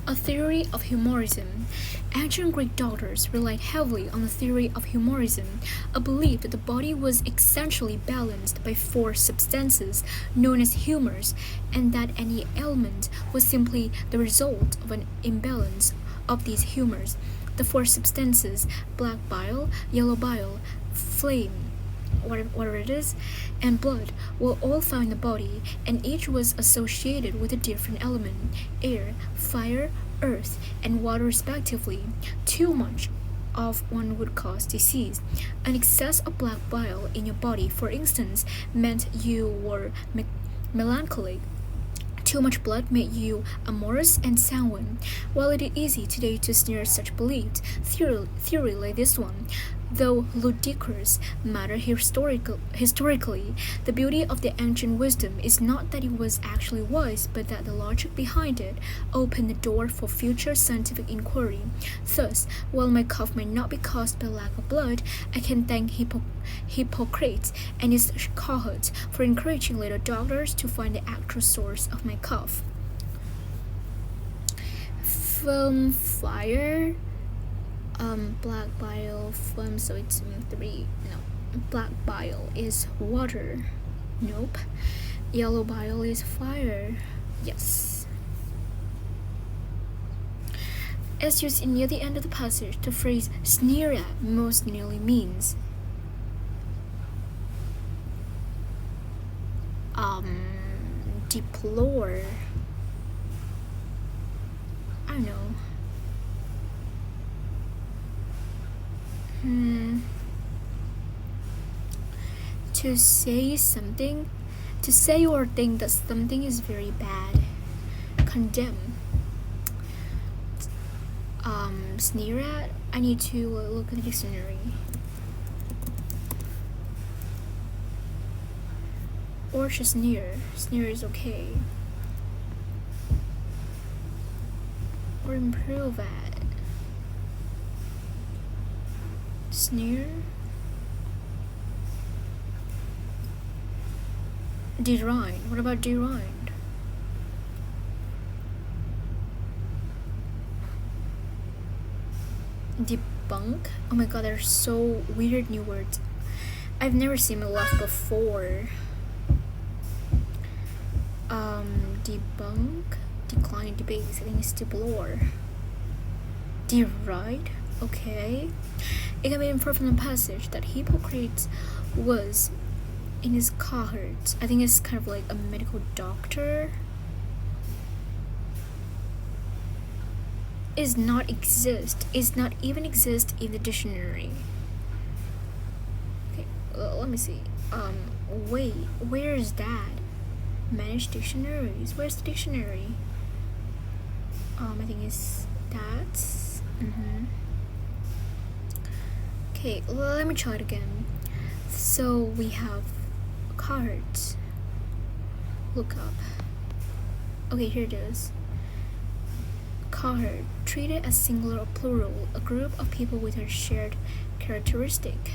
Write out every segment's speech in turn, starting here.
A theory of humorism. Ancient Greek doctors relied heavily on the theory of humorism, a belief that the body was essentially balanced by four substances known as humors, and that any ailment was simply the result of an imbalance of these humors. The four substances, black bile, yellow bile, flame, whatever it is, and blood were all found in the body, and each was associated with a different element: air, fire, earth, and water respectively. Too much of one would cause disease. An excess of black bile in your body, for instance, meant you were melancholic. Too much blood made you amorous and sanguine. While it is easy today to sneer such beliefs, theory like this one, though ludicrous matter historically, the beauty of the ancient wisdom is not that it was actually wise, but that the logic behind it opened the door for future scientific inquiry. Thus, while my cough may not be caused by lack of blood, I can thank Hippocrates and his cohorts for encouraging later doctors to find the actual source of my cough. From fire, black bile, phlegm, so it's three. No, black bile is water. Nope. Yellow bile is fire. Yes. As you see near the end of the passage, the phrase sneer at most nearly means deplore. I don't know. To say something, to say or think that something is very bad. Condemn. Sneer at. I need to look at the dictionary. Or just sneer. Sneer is okay. Or improve at. Sneer. Deride. What about deride? Debunk. Oh my god, they're so weird new words. I've never seen my life before. Debunk. Decline, debate. I think it's deplore. Deride. Okay. It can be inferred from the passage that Hippocrates was in his cohort. I think it's kind of like a medical doctor. Is not even exist in the dictionary. Okay, let me see. Wait, where is that? Manage dictionaries. Where's the dictionary? I think it's that. Okay, let me try it again. So we have cards. Look up. Okay, here it is. Cohort, treated as singular or plural, a group of people with a shared characteristic.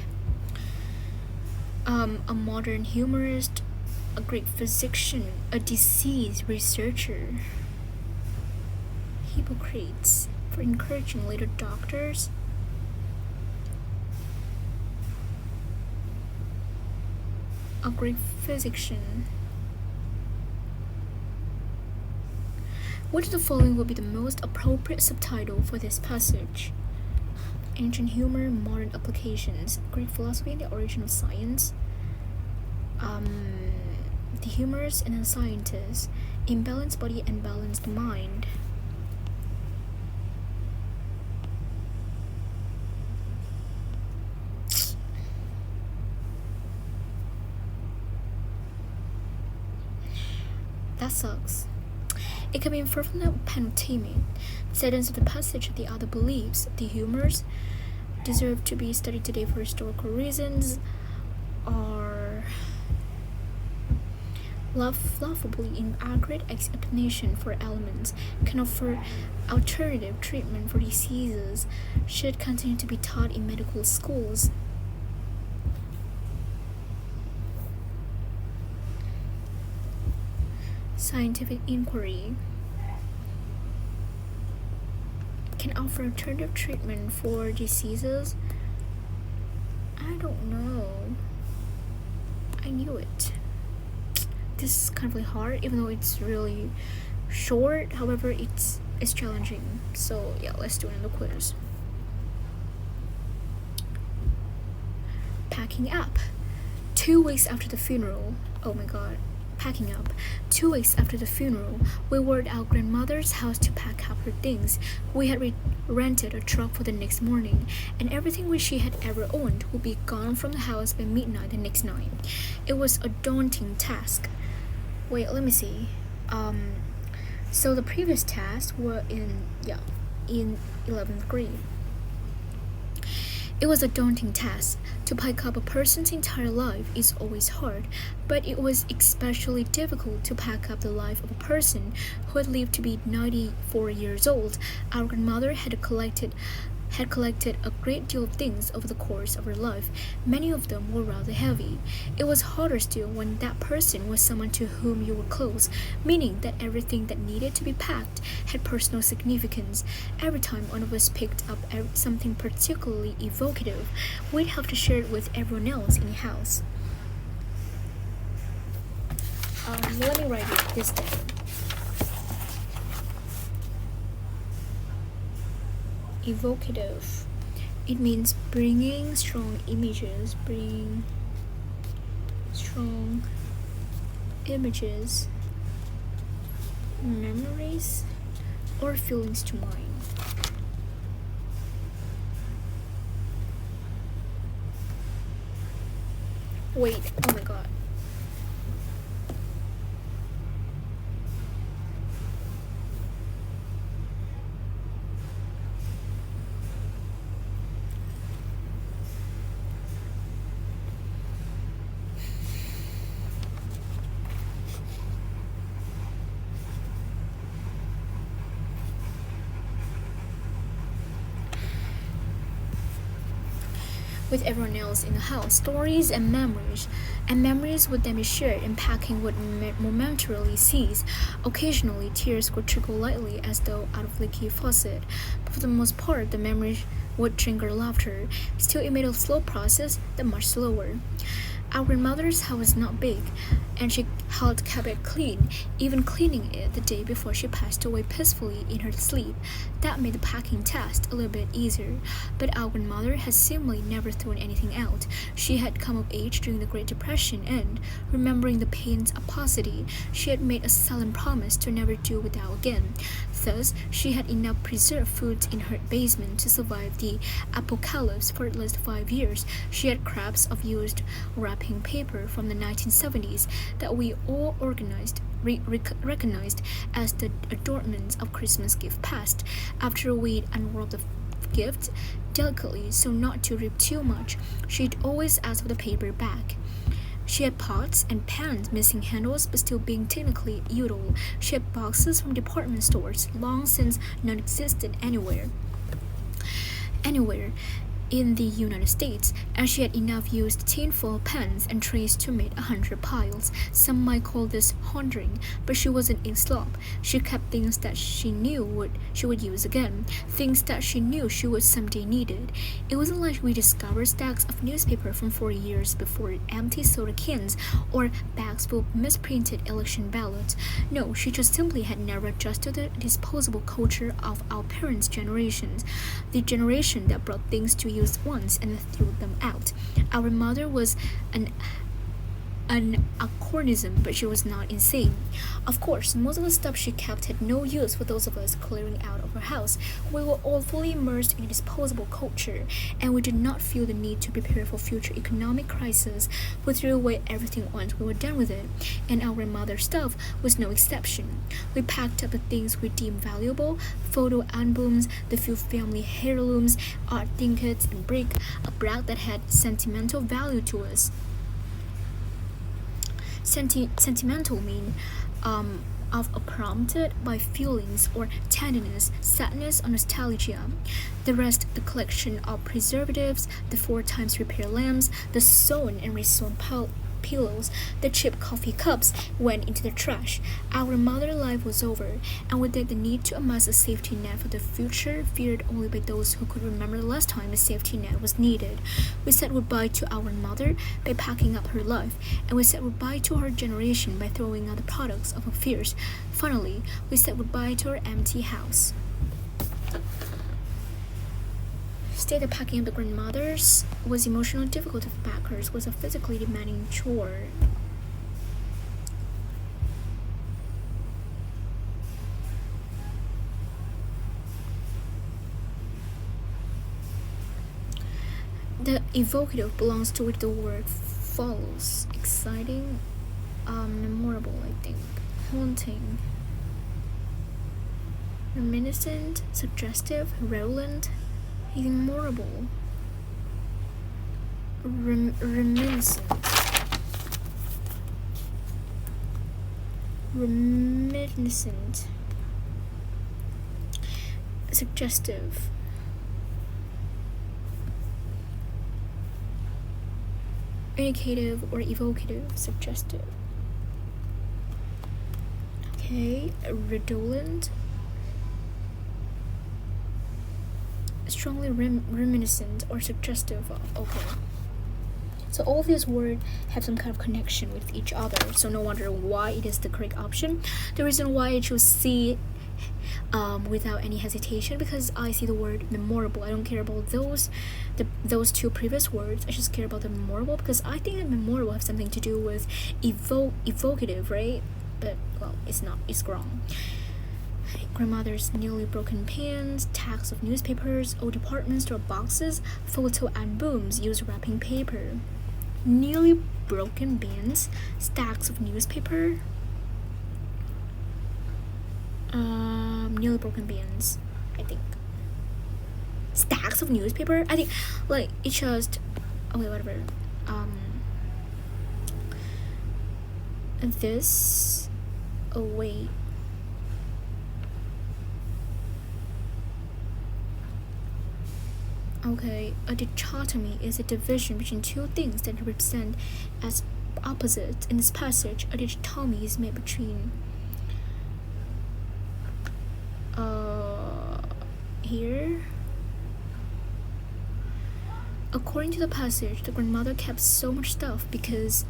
A modern humorist, a Greek physician, a disease researcher. Hippocrates, for encouraging later doctors. A Greek physician. Which of the following would be the most appropriate subtitle for this passage? Ancient humor, modern applications, Greek philosophy and the origin of science, the humorist and the scientist, imbalanced body and balanced mind. That sucks. It can be inferred from the penultimate sentence of the passage that the other beliefs, the humors, deserve to be studied today for historical reasons, are laughably inaccurate explanation for elements, can offer alternative treatment for diseases, should continue to be taught in medical schools. Scientific inquiry. can offer alternative treatment for diseases. I don't know. I knew it. This is kind of really hard, even though it's really short. However, it's challenging. So yeah, let's do another quiz. Packing up. 2 weeks after the funeral. Oh my god. Packing up. 2 weeks after the funeral, we were at our grandmother's house to pack up her things. We had rented a truck for the next morning, and everything which she had ever owned would be gone from the house by midnight the next night. It was a daunting task. Wait, let me see. So the previous tasks were in 11th grade. It was a daunting task. To pack up a person's entire life is always hard, but it was especially difficult to pack up the life of a person who had lived to be 94 years old. Our grandmother had collected a great deal of things over the course of her life. Many of them were rather heavy. It was harder still when that person was someone to whom you were close, meaning that everything that needed to be packed had personal significance. Every time one of us picked up something particularly evocative, we'd have to share it with everyone else in the house. Let me write this down. Evocative. It means bringing strong images, memories, or feelings to mind. Wait, oh my god. With everyone else in the house, stories and memories would then be shared, and packing would momentarily cease. Occasionally, tears would trickle lightly as though out of a leaky faucet, but for the most part, the memories would trigger laughter. Still, it made a slow process, but much slower. Our grandmother's house was not big, and she had kept it clean, even cleaning it the day before she passed away peacefully in her sleep. That made the packing task a little bit easier, but our grandmother had seemingly never thrown anything out. She had come of age during the Great Depression, and, remembering the pain's opacity, she had made a solemn promise to never do without again. Thus, she had enough preserved foods in her basement to survive the apocalypse for at least 5 years. She had scraps of used wrapping paper from the 1970s that we all recognized as the adornments of Christmas gift past. After we'd unrolled the gift delicately so not to rip too much, she'd always ask for the paper back. She had pots and pans missing handles but still being technically usable. She had boxes from department stores, long since non-existent anywhere in the United States, and she had enough used tinfoil pans and trays to make 100 piles. Some might call this hoarding, but she wasn't a slob. She kept things that she knew she would use again, things that she knew she would someday need it. It wasn't like we discovered stacks of newspaper from 40 years before, empty soda cans, or bags full of misprinted election ballots. No, she just simply had never adjusted to the disposable culture of our parents' generations, the generation that brought things to used once and threw them out. Our mother was an anachronism, but she was not insane. Of course, most of the stuff she kept had no use for those of us clearing out of her house. We were all fully immersed in a disposable culture, and we did not feel the need to prepare for future economic crisis. We threw away everything once we were done with it, and our grandmother's stuff was no exception. We packed up the things we deemed valuable: photo albums, the few family heirlooms, art trinkets, and a brag that had sentimental value to us. Sentimental mean of prompted by feelings or tenderness, sadness, or nostalgia. The rest, the collection of preservatives, the 4 times repair lamps, the sewn and resewn pillows, the cheap coffee cups went into the trash. Our modern life was over, and with it the need to amass a safety net for the future, feared only by those who could remember the last time a safety net was needed. We said goodbye to our mother by packing up her life, and we said goodbye to our generation by throwing out the products of our fears. Finally, we said goodbye to our empty house. Instead of packing up the grandmothers was emotionally difficult to packers, was a physically demanding chore. The evocative belongs to which the word follows. Exciting, memorable, I think. Haunting. Reminiscent, suggestive, redolent, memorable. Reminiscent. Reminiscent. Suggestive. Indicative or evocative, suggestive. Okay, redolent. Strongly reminiscent or suggestive of. Okay. So all of these words have some kind of connection with each other. So no wonder why it is the correct option. The reason why I chose C without any hesitation, because I see the word memorable. I don't care about those two previous words. I just care about the memorable because I think that memorable have something to do with evocative, right? But well, it's not. It's wrong. Grandmother's newly broken pans, stacks of newspapers, old department store boxes, photo albums used wrapping paper. Newly broken bins, stacks of newspaper. Newly broken bins, I think. Stacks of newspaper? I think, like, it's just. Okay, whatever. This. Oh, wait. Okay, a dichotomy is a division between two things that represent as opposites. In this passage, a dichotomy is made between here. According to the passage, the grandmother kept so much stuff because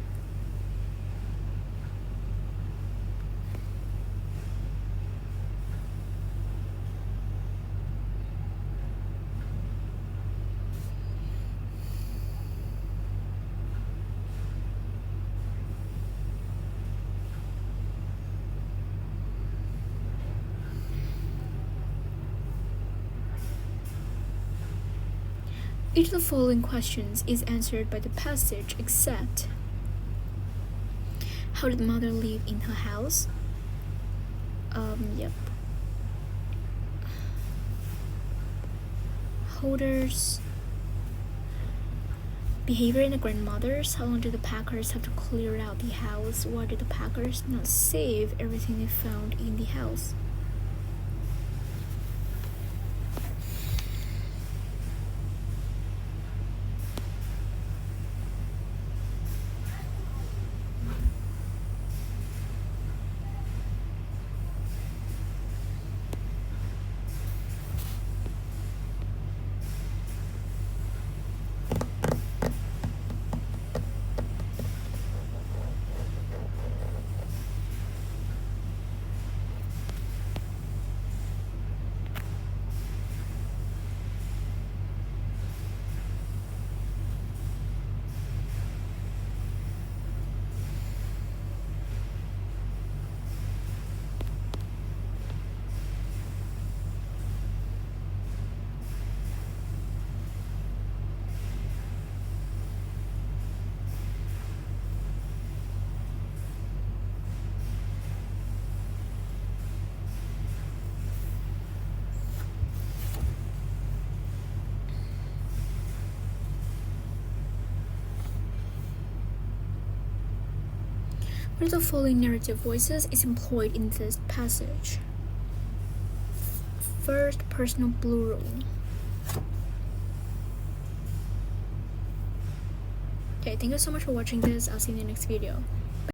each of the following questions is answered by the passage except: how did the mother live in her house? Yep. Holders. Behavior in the grandmothers. How long did the packers have to clear out the house? Why did the packers not save everything they found in the house? One of the following narrative voices is employed in this passage. First, personal plural. Okay, thank you so much for watching this. I'll see you in the next video.